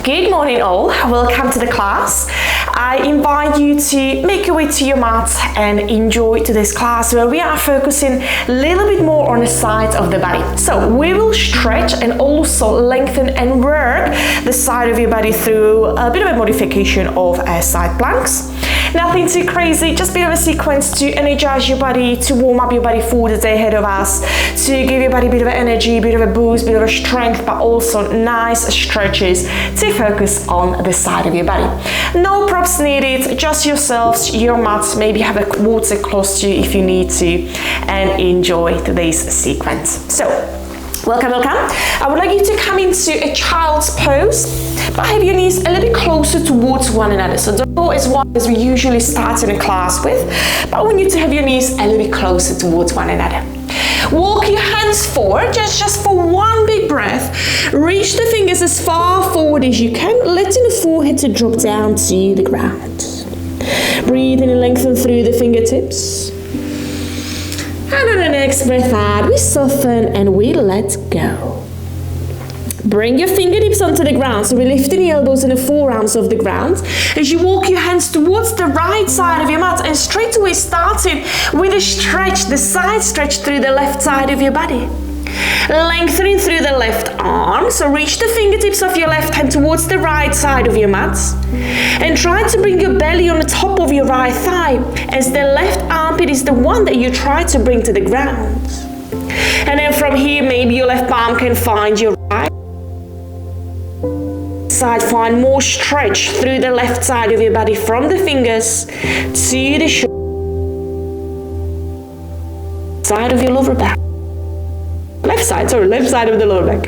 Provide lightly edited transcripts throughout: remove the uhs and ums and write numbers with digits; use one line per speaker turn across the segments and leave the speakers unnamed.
Good morning all, welcome to the class. I invite you to make your way to your mat and enjoy today's class where we are focusing a little bit more on the sides of the body. So we will stretch and also lengthen and work the side of your body through a bit of a modification of side planks. Nothing too crazy, just a bit of a sequence to energize your body, to warm up your body for the day ahead of us, to give your body a bit of energy, a bit of a boost, a bit of a strength, but also nice stretches to focus on the side of your body. No props needed, just yourselves, your mats, maybe have a water close to you if you need to, and enjoy today's sequence. So, welcome. I would like you to come into a child's pose, but have your knees a little bit closer towards one another. So don't go as wide as we usually start in a class with, but I want you to have your knees a little bit closer towards one another. Walk your hands forward, just for one big breath. Reach the fingers as far forward as you can, letting the forehead to drop down to the ground. Breathe in and lengthen through the fingertips. And on the next breath out, we soften and we let go. Bring your fingertips onto the ground, so we're lifting the elbows and the forearms off the ground. As you walk your hands towards the right side of your mat and straight away starting with a stretch, the side stretch through the left side of your body. Lengthening through the left arm, so reach the fingertips of your left hand towards the right side of your mat and try to bring your belly on the top of your right thigh as the left armpit is the one that you try to bring to the ground. And then from here, maybe your left palm can find your right side, find more stretch through the left side of your body from the fingers to the shoulder side of your lower back. Left side of the lower back.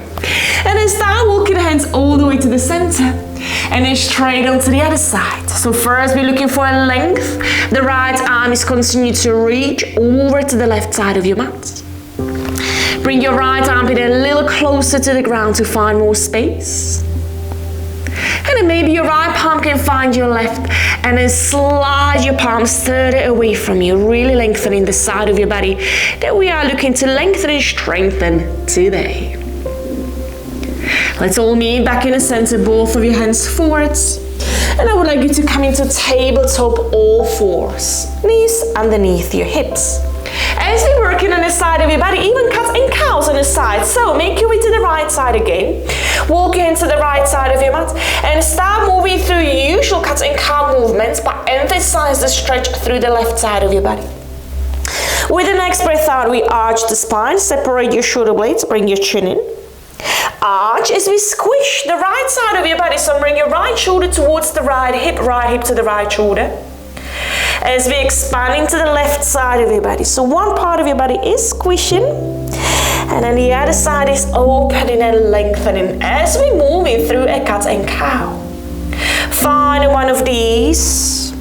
And then start walking the hands all the way to the center and then straight onto the other side. So first we're looking for a length. The right arm is continuing to reach over to the left side of your mat. Bring your right armpit a little closer to the ground to find more space. And then maybe your right palm can find your left and then slide your palms further away from you, really lengthening the side of your body that we are looking to lengthen and strengthen today. Let's all meet back in the center, both of your hands forwards. And I would like you to come into tabletop all fours, knees underneath your hips. As you're working on the side of your body, even cats and cows on the side. So make your way to the right side again. Walk your hands to the right side of your mat and start moving through your usual cat and cow movements, but emphasize the stretch through the left side of your body. With the next breath out, we arch the spine, separate your shoulder blades, bring your chin in. Arch as we squish the right side of your body, so bring your right shoulder towards the right hip to the right shoulder. As we expand into the left side of your body. So one part of your body is squishing and then the other side is opening and lengthening as we move in through a cat and cow. Find one of these.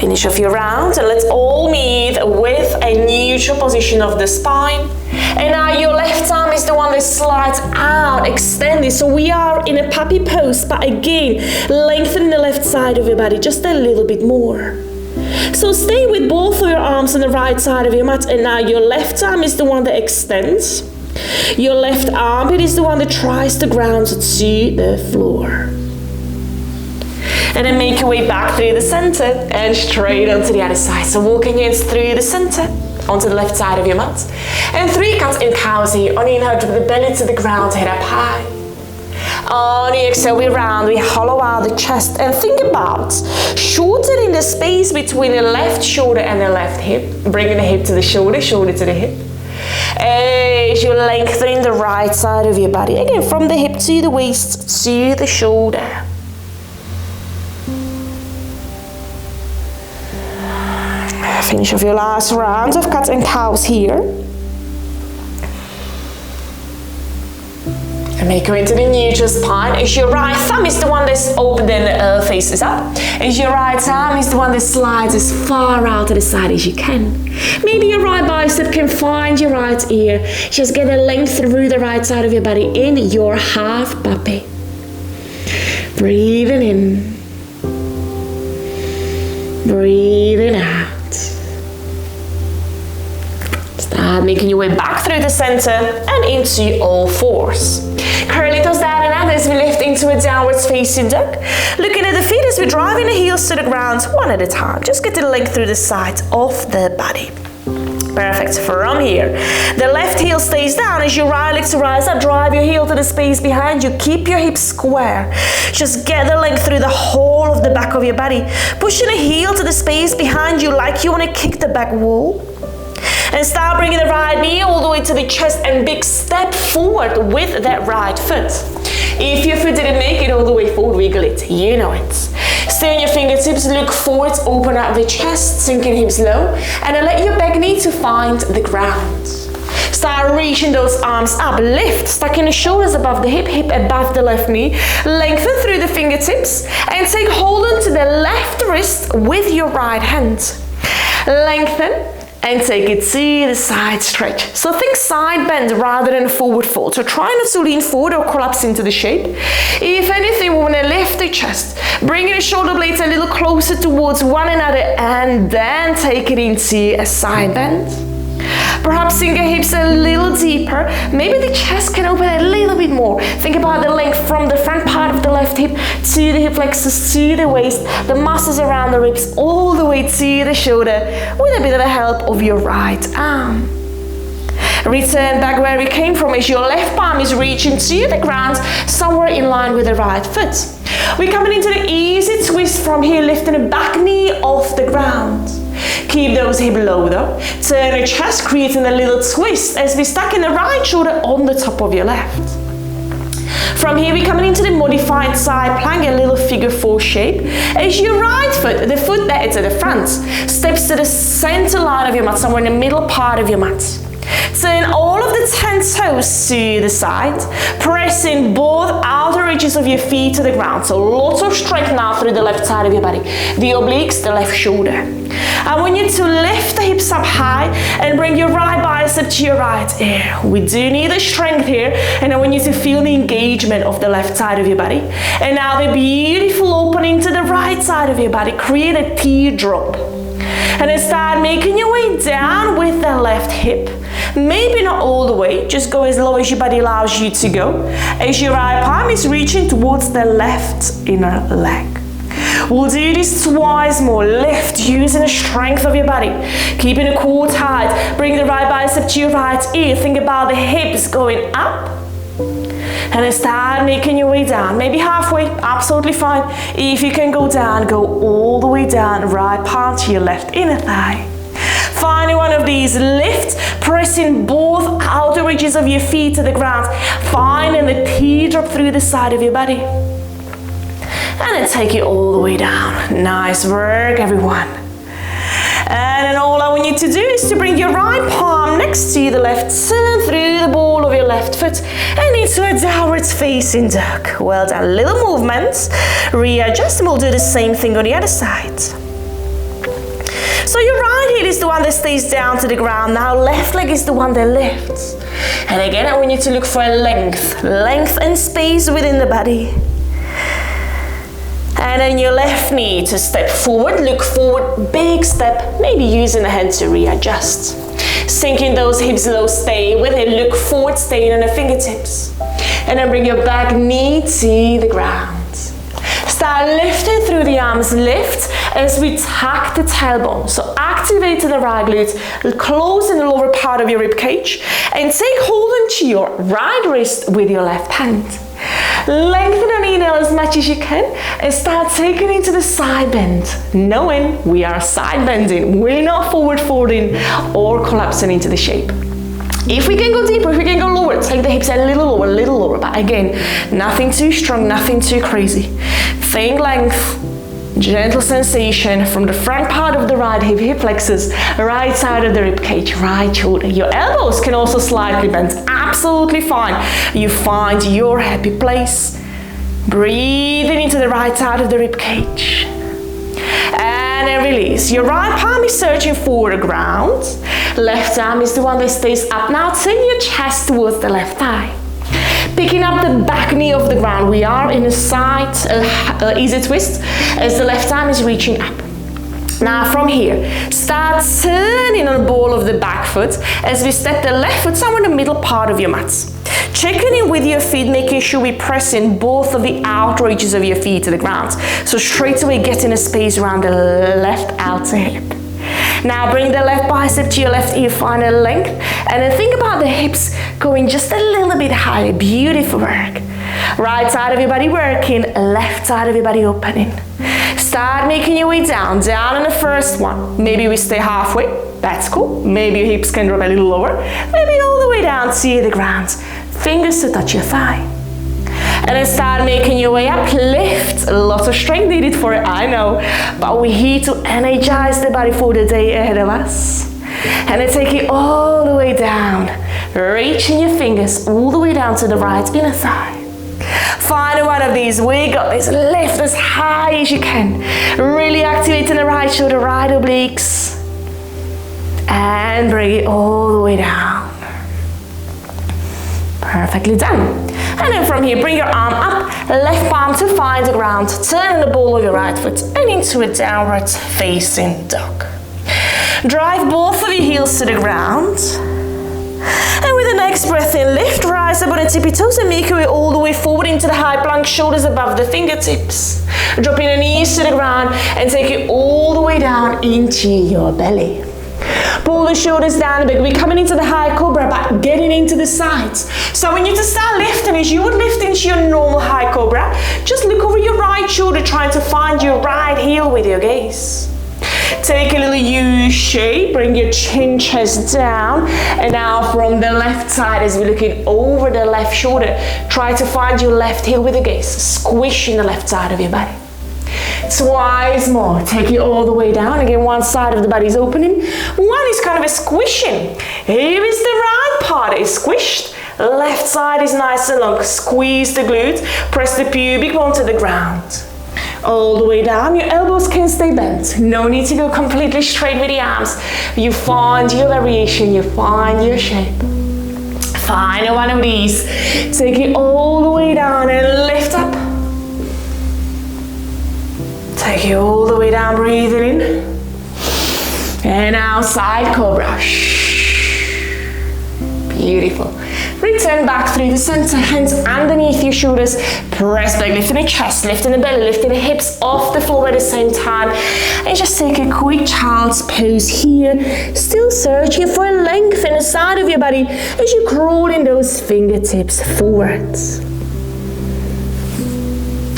Finish off your round and let's all meet with a neutral position of the spine. And now your left arm is the one that slides out, extended. So we are in a puppy pose, but again, lengthening the left side of your body just a little bit more. So stay with both of your arms on the right side of your mat. And now your left arm is the one that extends. Your left armpit is the one that tries to ground to the floor. And then make your way back through the center and straight onto the other side. So walking your hands through the center, onto the left side of your mat. And 3 cats and cows here. On the inhale, drop the belly to the ground, head up high. On the exhale, we round, we hollow out the chest. And think about shortening the space between the left shoulder and the left hip. Bringing the hip to the shoulder, shoulder to the hip. As you're lengthening the right side of your body. Again, from the hip to the waist to the shoulder. Finish off your last round of cats and cows here. And make your way into the neutral spine. As your right thumb is the one that's open and faces up. As your right arm is the one that slides as far out to the side as you can. Maybe your right bicep can find your right ear. Just get a length through the right side of your body in your half puppy. Breathing in. Breathing out. Start making your way back through the center and into all fours. Curl your toes down into a downwards facing dog. Looking at the feet as we're driving the heels to the ground one at a time. Just get the length through the sides of the body. Perfect. From here, the left heel stays down as your right leg to rise up. Drive your heel to the space behind you. Keep your hips square. Just get the length through the whole of the back of your body. Pushing the heel to the space behind you like you want to kick the back wall. And start bringing the right knee all the way to the chest and big step forward with that right foot. If your foot didn't make it all the way forward, wiggle it. You know it. Stay on your fingertips, look forward, open up the chest, sinking hips low, and then let your back knee to find the ground. Start reaching those arms up, lift, stacking the shoulders above the hip above the left knee, lengthen through the fingertips, and take hold onto the left wrist with your right hand. Lengthen, and take it to the side stretch. So think side bend rather than forward fold. So try not to lean forward or collapse into the shape. If anything, we want to lift the chest, bringing the shoulder blades a little closer towards one another, and then take it into a side bend. Perhaps sink your hips a little deeper. Maybe the chest can open a little bit more. Think about the length from the front part of the left hip to the hip flexors, to the waist, the muscles around the ribs, all the way to the shoulder, with a bit of the help of your right arm. Return back where we came from as your left palm is reaching to the ground, somewhere in line with the right foot. We're coming into the easy twist from here, lifting the back knee off the ground. Keep those hips low though. Turn the chest, creating a little twist as we stack in the right shoulder on the top of your left. From here, we're coming into the modified side plank, a little figure 4 shape. As your right foot, the foot that is at the front, steps to the center line of your mat, somewhere in the middle part of your mat. Turn all of the 10 toes to the side, pressing both outer edges of your feet to the ground. So lots of strength now through the left side of your body. The obliques, the left shoulder. I want you to lift the hips up high and bring your right bicep to your right ear. We do need the strength here, and I want you to feel the engagement of the left side of your body. And now the beautiful opening to the right side of your body. Create a teardrop. And then start making your way down with the left hip. Maybe not all the way, just go as low as your body allows you to go, as your right palm is reaching towards the left inner leg. We'll do this twice more. Lift using the strength of your body, keeping the core tight. Bring the right bicep to your right ear. Think about the hips going up, and then start making your way down. Maybe halfway, absolutely fine. If you can go down, go all the way down. Right palm to your left inner thigh. Finding one of these, lift, pressing both outer edges of your feet to the ground. Finding the teardrop through the side of your body. And then take it all the way down. Nice work, everyone. And then all I want you to do is to bring your right palm next to the left, turn through the ball of your left foot and into a downwards facing dog. Well done. Little movements. Readjust, and we'll do the same thing on the other side. So your right heel is the one that stays down to the ground. Now left leg is the one that lifts. And again, I want you to look for a length and space within the body. And then your left knee to step forward, look forward, big step, maybe using the hand to readjust. Sinking those hips low, stay with it, look forward, staying on the fingertips. And then bring your back knee to the ground. Start lifting through the arms, lift as we tuck the tailbone. So activate the right glutes, close in the lower part of your rib cage, and take hold onto your right wrist with your left hand. Lengthen the knee as much as you can and start taking it to the side bend, knowing we are side bending. We're not forward folding or collapsing into the shape. If we can go deeper, if we can go lower, take the hips a little lower, but again, nothing too strong, nothing too crazy. Think length, gentle sensation from the front part of the right hip, hip flexors, right side of the rib cage, right shoulder. Your elbows can also slightly bend, absolutely fine. You find your happy place. Breathing into the right side of the rib cage. And then release. Your right palm is searching for the ground. Left arm is the one that stays up. Now turn your chest towards the left thigh. Picking up the back knee off the ground. We are in a side easy twist as the left arm is reaching up. Now from here, start turning on the ball of the back foot as we step the left foot somewhere in the middle part of your mat. Checking in with your feet, making sure we press in both of the outer edges of your feet to the ground. So straight away getting a space around the left outer hip. Now bring the left bicep to your left ear, find a length, and then think about the hips going just a little bit higher. Beautiful work. Right side of your body working, left side of your body opening. Start making your way down on the first one. Maybe we stay halfway, that's cool. Maybe your hips can drop a little lower. Maybe all the way down to the ground. Fingers to touch your thigh. And then start making your way up, lift. Lots of strength needed for it, I know. But we're here to energize the body for the day ahead of us. And then take it all the way down. Reaching your fingers all the way down to the right inner thigh. Find one of these, we got this, lift as high as you can. Really activating the right shoulder, right obliques. And bring it all the way down. Perfectly done. And then from here, bring your arm up, left palm to find the ground, turn the ball of your right foot and into a downward facing dog. Drive both of your heels to the ground. And with the next breath in, lift, rise up on the tippy toes and make your way all the way forward into the high plank, shoulders above the fingertips. Dropping the knees to the ground and take it all the way down into your belly. Pull the shoulders down a bit. We're coming into the high cobra, but getting into the sides. So when you just start lifting as you would lift into your normal high cobra, just look over your right shoulder, trying to find your right heel with your gaze. Take a little U shape, bring your chin, chest down, and now from the left side as we're looking over the left shoulder, try to find your left heel with the gaze, squishing the left side of your body. Twice more, take it all the way down. Again, one side of the body is opening, one is kind of a squishing. Here is the right part is squished, left side is nice and long. Squeeze the glutes, press the pubic bone to the ground. All the way down, your elbows can stay bent. No need to go completely straight with the arms. You find your variation, you find your shape. Find one of these. Take it all the way down and lift up. Take it all the way down, breathing in. And now side cobra. Beautiful. Return back through the center, hands underneath your shoulders. Press back, lifting the chest, lifting the belly, lifting the hips off the floor at the same time. And just take a quick child's pose here. Still searching for a length in the side of your body as you crawl in those fingertips forwards.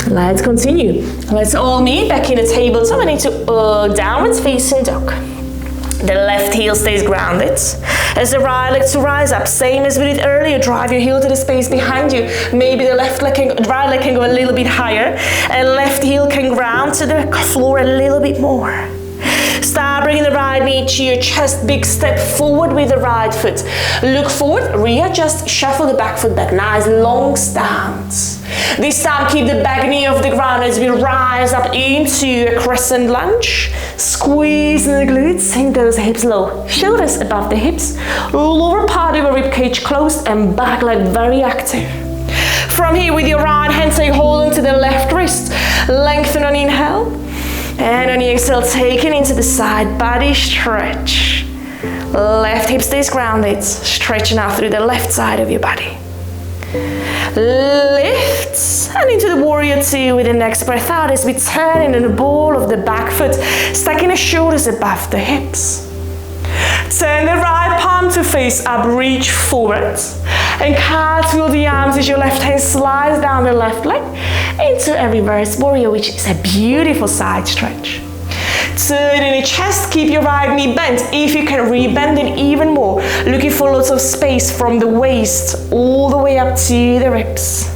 Let's continue. Let's all meet back in the tabletop and into downwards facing dog. The left heel stays grounded. As the right leg to rise up, same as we did earlier, drive your heel to the space behind you. Maybe the right leg can go a little bit higher, and left heel can ground to the floor a little bit more. Start bringing the right knee to your chest, big step forward with the right foot. Look forward, readjust, shuffle the back foot back. Nice long stance. This time keep the back knee off the ground as we rise up into a crescent lunge. Squeeze the glutes, sink those hips low. Shoulders above the hips. Lower part of your ribcage closed and back leg very active. From here with your right hand, take hold onto the left wrist. Lengthen on inhale. And on the exhale, taking into the side body stretch. Left hip stays grounded. Stretching out through the left side of your body. Lift and into the warrior two with the next breath out as we turn in the ball of the back foot, stacking the shoulders above the hips. Turn the right palm to face up, reach forward and cartwheel the arms as your left hand slides down the left leg into a reverse warrior, which is a beautiful side stretch. Turn in the chest, keep your right knee bent. If you can, rebend it even more. Looking for lots of space from the waist all the way up to the ribs.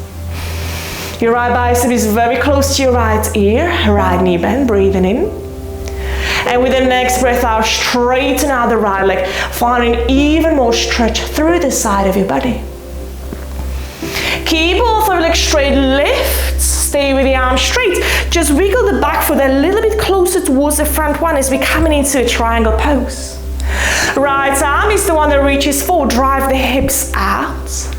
Your right bicep is very close to your right ear. Right knee bent, breathing in. And with the next breath out, straighten out the right leg, finding even more stretch through the side of your body. Keep both of your legs straight, lift, stay with the arms straight. Just wiggle the back foot a little bit closer towards the front one as we're coming into a triangle pose. Right arm is the one that reaches forward, drive the hips out.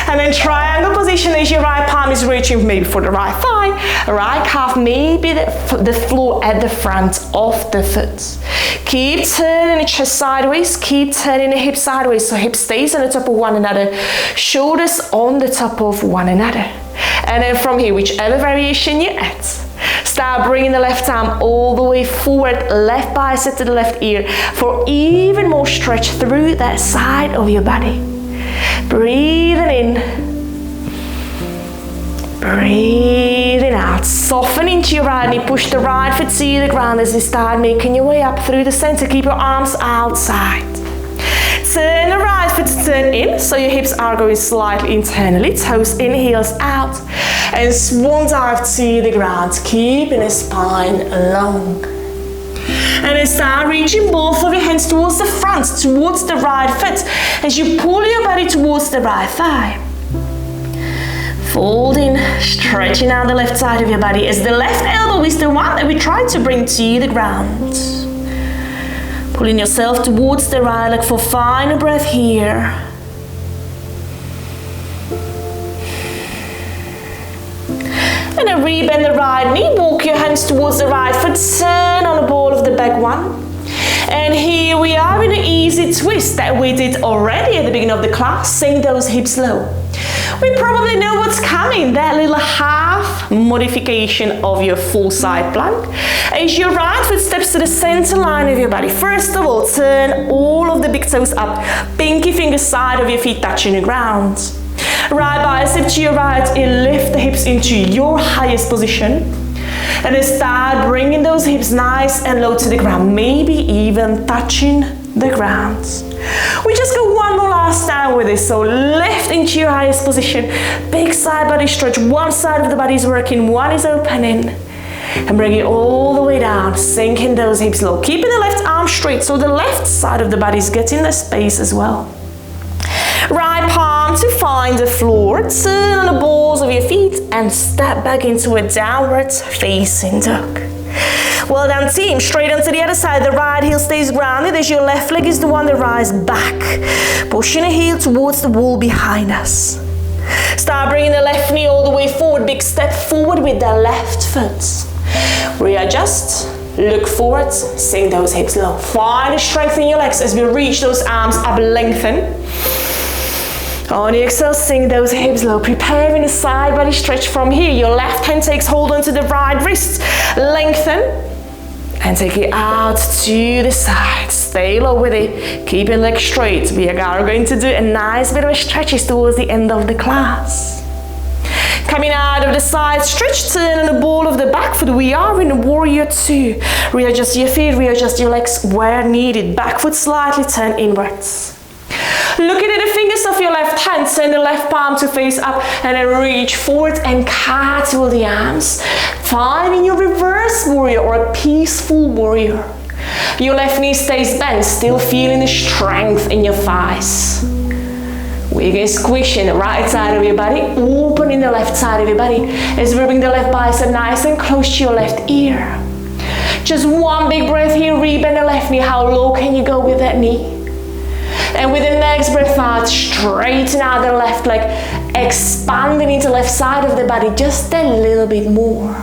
And then triangle position as your right palm arm is reaching maybe for the right thigh, right calf, maybe the floor at the front of the foot. Keep turning the chest sideways, keep turning the hip sideways, so hip stays on the top of one another, shoulders on the top of one another. And then from here, whichever variation you're at, start bringing the left arm all the way forward, left bicep to the left ear for even more stretch through that side of your body. Breathing in, breathing out. Soften into your right knee, push the right foot to the ground as you start making your way up through the center. Keep your arms outside. Turn the right foot to turn in, so your hips are going slightly internally, toes in, heels out, and swan dive to the ground, keeping the spine long. And then start reaching both of your hands towards the front, towards the right foot, as you pull your body towards the right thigh. Folding, stretching out the left side of your body, as the left elbow is the one that we try to bring to the ground. Pulling yourself towards the right leg for final breath here. And then rebend the right knee, walk your hands towards the right foot, turn on the ball of the back one. And here we are in an easy twist that we did already at the beginning of the class. Sink those hips low. We probably know what's coming, that little half modification of your full side plank. As your right foot steps to the center line of your body, first of all, turn all of the big toes up, pinky finger side of your feet touching the ground. Right bicep to your right ear, lift the hips into your highest position. And then start bringing those hips nice and low to the ground, maybe even touching the ground. We just go one more last time with this. So lift into your highest position, big side body stretch. One side of the body is working, one is opening. And bring it all the way down, sinking those hips low. Keeping the left arm straight, so the left side of the body is getting the space as well. Right palm to find the floor, turn on the balls of your feet and step back into a downward facing dog. Well done team, straight onto the other side, the right heel stays grounded as your left leg is the one that rises back. Pushing the heel towards the wall behind us. Start bringing the left knee all the way forward, big step forward with the left foot. Readjust, look forward, sink those hips low. Find the strength in your legs as we reach those arms up, lengthen. On the exhale, sink those hips low, preparing the side body stretch from here. Your left hand takes hold onto the right wrist, lengthen, and take it out to the side. Stay low with it, keep your legs straight. We are going to do a nice bit of stretches towards the end of the class. Coming out of the side stretch, turn on the ball of the back foot. We are in warrior two. Readjust your feet, readjust your legs where needed. Back foot slightly turn inwards. Looking at the fingers of your left hand, turn the left palm to face up and then reach forward and cartwheel the arms. Finding your reverse warrior or a peaceful warrior. Your left knee stays bent, still feeling the strength in your thighs. We can squishing the right side of your body, opening the left side of your body as we bring the left bicep nice and close to your left ear. Just one big breath here, rebend the left knee. How low can you go with that knee? And with the next breath out, straighten out the left leg, expanding into the left side of the body just a little bit more.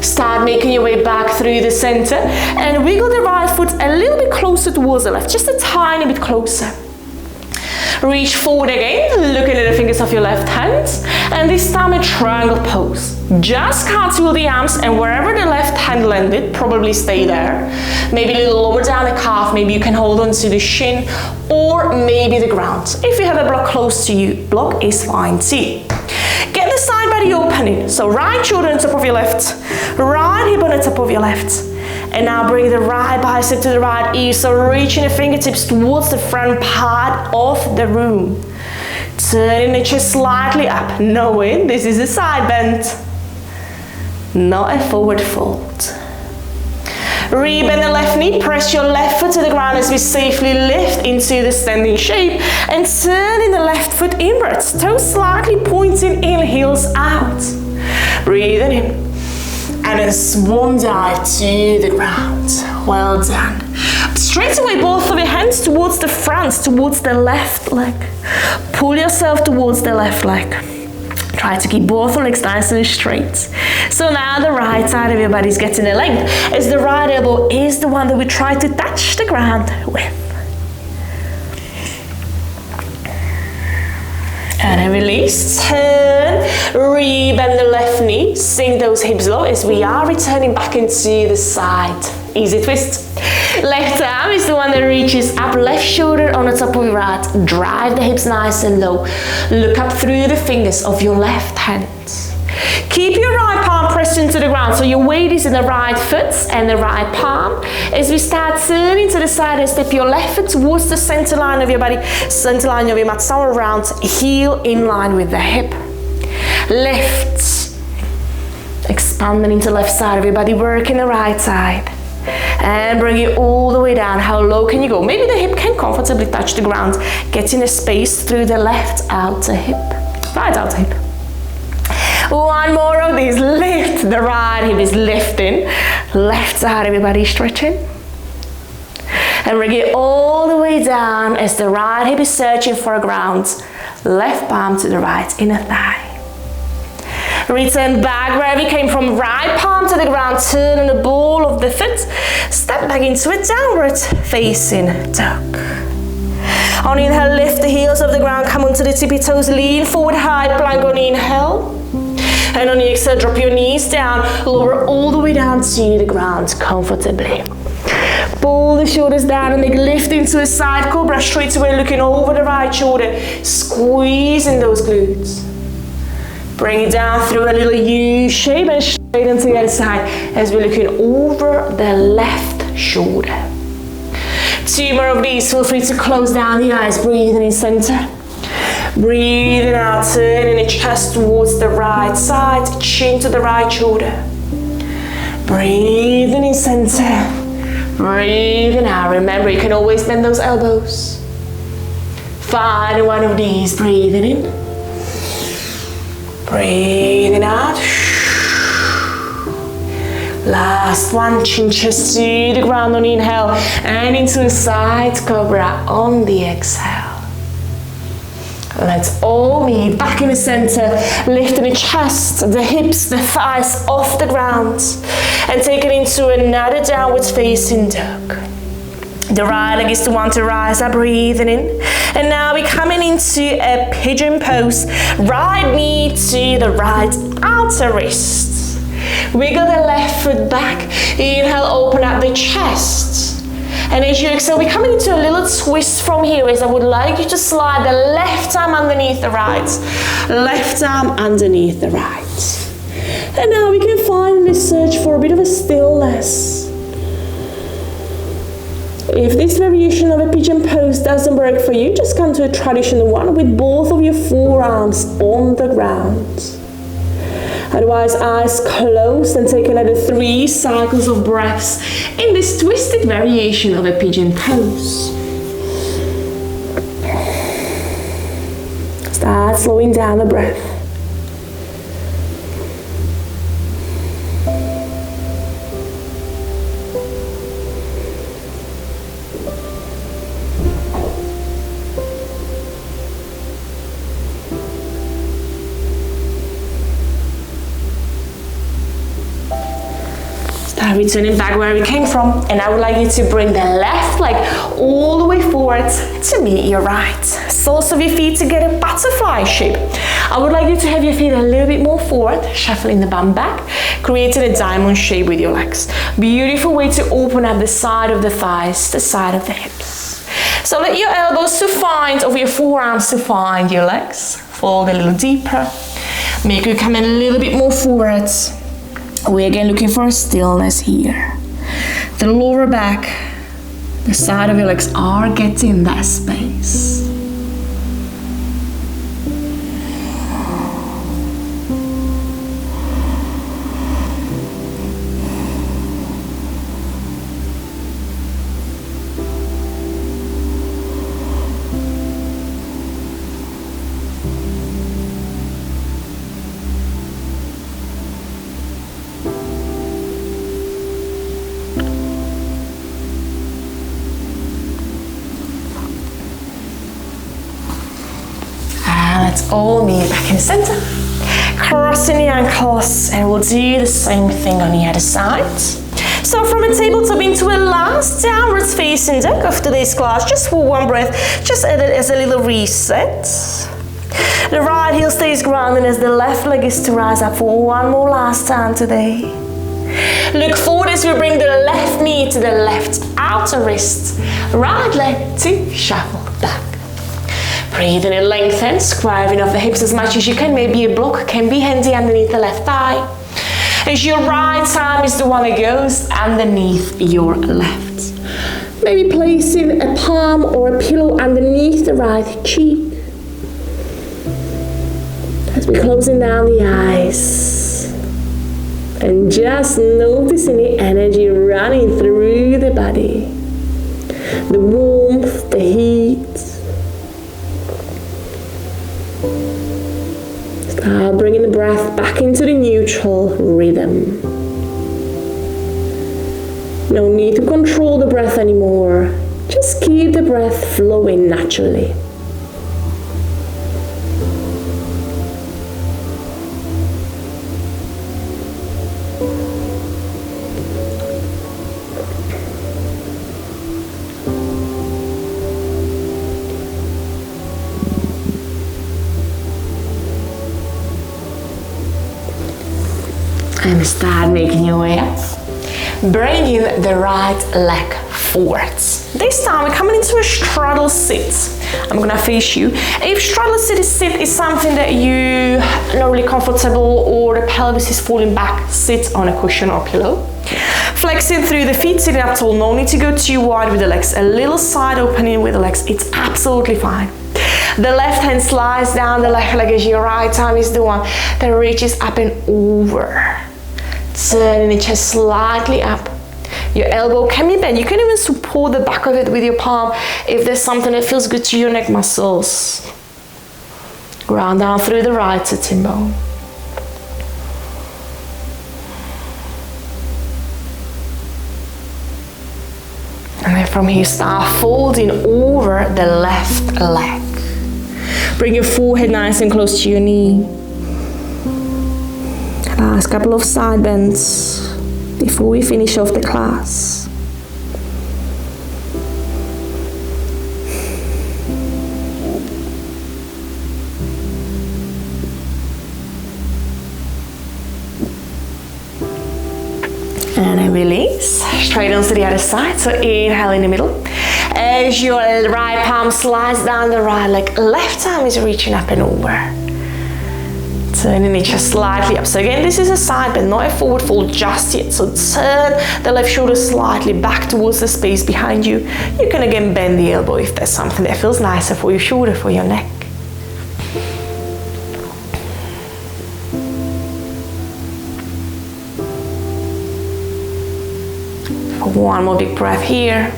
Start making your way back through the center and wiggle the right foot a little bit closer towards the left, just a tiny bit closer. Reach forward again, looking at the fingers of your left hand, and this time a triangle pose. Just cartwheel the arms, and wherever the left hand landed, probably stay there. Maybe a little lower down the calf, maybe you can hold on to the shin, or maybe the ground. If you have a block close to you, block is fine too. Get the side body opening, so right shoulder on top of your left, right hip on the top of your left. And now bring the right bicep to the right ear, so reaching the fingertips towards the front part of the room. Turning the chest slightly up, knowing this is a side bend, not a forward fold. Rebend the left knee, press your left foot to the ground as we safely lift into the standing shape and turning the left foot inwards, toes slightly pointing in, heels out. Breathing in. And then swan dive to the ground. Well done. Straight away, both of your hands towards the front, towards the left leg. Pull yourself towards the left leg. Try to keep both legs nice and straight. So now the right side of your body is getting a length, as the right elbow is the one that we try to touch the ground with. And then release, turn, rebend the left knee, sink those hips low as we are returning back into the side. Easy twist. Left arm is the one that reaches up, left shoulder on the top of your right. Drive the hips nice and low. Look up through the fingers of your left hand. Keep your right palm pressed into the ground, so your weight is in the right foot and the right palm. As we start turning to the side and step your left foot towards the center line of your body, center line of your mat, somewhere around, heel in line with the hip. Left, expanding into left side of your body, working the right side. And bring it all the way down. How low can you go? Maybe the hip can comfortably touch the ground, getting a space through the left outer hip, right outer hip. One more of these. Lift. The right hip is lifting. Left side of your body stretching. And bring it all the way down as the right hip is searching for a ground. Left palm to the right inner thigh. Return back where we came from. Right palm to the ground. Turn on the ball of the foot. Step back into a downward facing dog. On inhale, lift the heels of the ground. Come onto the tippy toes. Lean forward, high plank on inhale. And on the exhale, drop your knees down. Lower all the way down to the ground comfortably. Pull the shoulders down and lift into a side cobra. Straight away, looking over the right shoulder. Squeezing those glutes. Bring it down through a little U shape and straight into the other side as we're looking over the left shoulder. Two more of these. Feel free to close down the eyes. Breathing in center. Breathing out, turning the chest towards the right side, chin to the right shoulder. Breathing in center. Breathing out. Remember, you can always bend those elbows. Find one of these. Breathing in. Breathing out. Last one, chin chest to the ground on inhale and into a side cobra on the exhale. Let's all meet back in the center, lifting the chest, the hips, the thighs off the ground and take it into another downward facing dog. The right leg is the one to rise up, breathing in. And now we're coming into a pigeon pose. Right knee to the right outer wrist. Wiggle the left foot back. Inhale, open up the chest. And as you exhale, we're coming into a little twist from here, as I would like you to slide the left arm underneath the right. Left arm underneath the right. And now we can finally search for a bit of a stillness. If this variation of a pigeon pose doesn't work for you, just come to a traditional one with both of your forearms on the ground. Otherwise, eyes closed and take another 3 cycles of breaths in this twisted variation of a pigeon pose. Start slowing down the breath. Returning back where we came from, and I would like you to bring the left leg all the way forward to meet your right. Soles of your feet to get a butterfly shape. I would like you to have your feet a little bit more forward, shuffling the bum back, creating a diamond shape with your legs. Beautiful way to open up the side of the thighs, the side of the hips. So let your elbows to find, or your forearms to find your legs. Fold a little deeper. Make you come a little bit more forward. We're again looking for a stillness here. The lower back, the side of your legs are getting that space. all knee back in the center. Crossing the ankles, and we'll do the same thing on the other side. So from a tabletop into a last downwards facing dog of today's class, just for one breath, just as a little reset. The right heel stays grounded as the left leg is to rise up for one more last time today. Look forward as we bring the left knee to the left outer wrist, right leg to shuffle back. Breathe in and lengthen, squaring off the hips as much as you can. Maybe a block can be handy underneath the left thigh. As your right arm is the one that goes underneath your left. Maybe placing a palm or a pillow underneath the right cheek. As we're closing down the eyes. And just noticing the energy running through the body. The warmth, the heat. Bringing the breath back into the neutral rhythm. No need to control the breath anymore. Just keep the breath flowing naturally. And start making your way up. Bringing the right leg forwards. This time we're coming into a straddle sit. I'm gonna face you. If straddle sit is something that you're not really comfortable or the pelvis is falling back, sit on a cushion or pillow. Flexing through the feet, sitting up tall. No need to go too wide with the legs. A little side opening with the legs. It's absolutely fine. The left hand slides down the left leg as your right arm is the one that reaches up and over. Turning the chest slightly up. Your elbow can be bent. You can even support the back of it with your palm if there's something that feels good to your neck muscles. Ground down through the right sitting bone. And then from here, start folding over the left leg. Bring your forehead nice and close to your knee. Last couple of side bends before we finish off the class. And then release, straight on to the other side. So inhale in the middle. As your right palm slides down the right leg, left arm is reaching up and over. Turning it just slightly up. So again, this is a side bend, not a forward fold just yet. So turn the left shoulder slightly back towards the space behind you. You can again bend the elbow if there's something that feels nicer for your shoulder, for your neck. One more big breath here.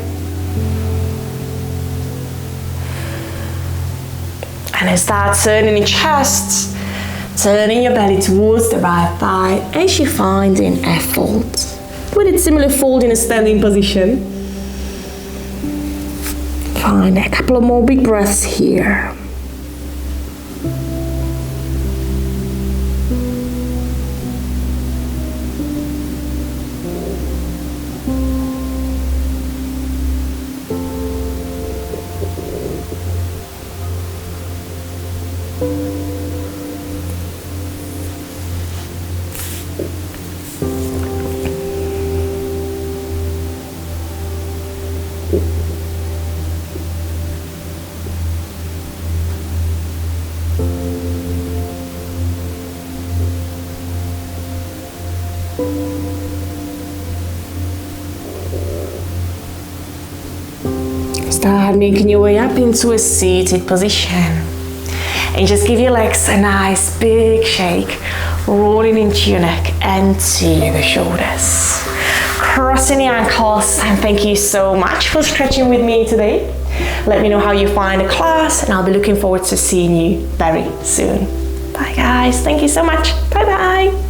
And then start turning your chest. Turning your belly towards the right thigh as you're finding a fold. With a similar fold in a standing position. Find a couple of more big breaths here. Start making your way up into a seated position. And just give your legs a nice big shake, rolling into your neck and to the shoulders. Crossing the ankles, and thank you so much for stretching with me today. Let me know how you find the class, and I'll be looking forward to seeing you very soon. Bye guys, thank you so much. Bye bye.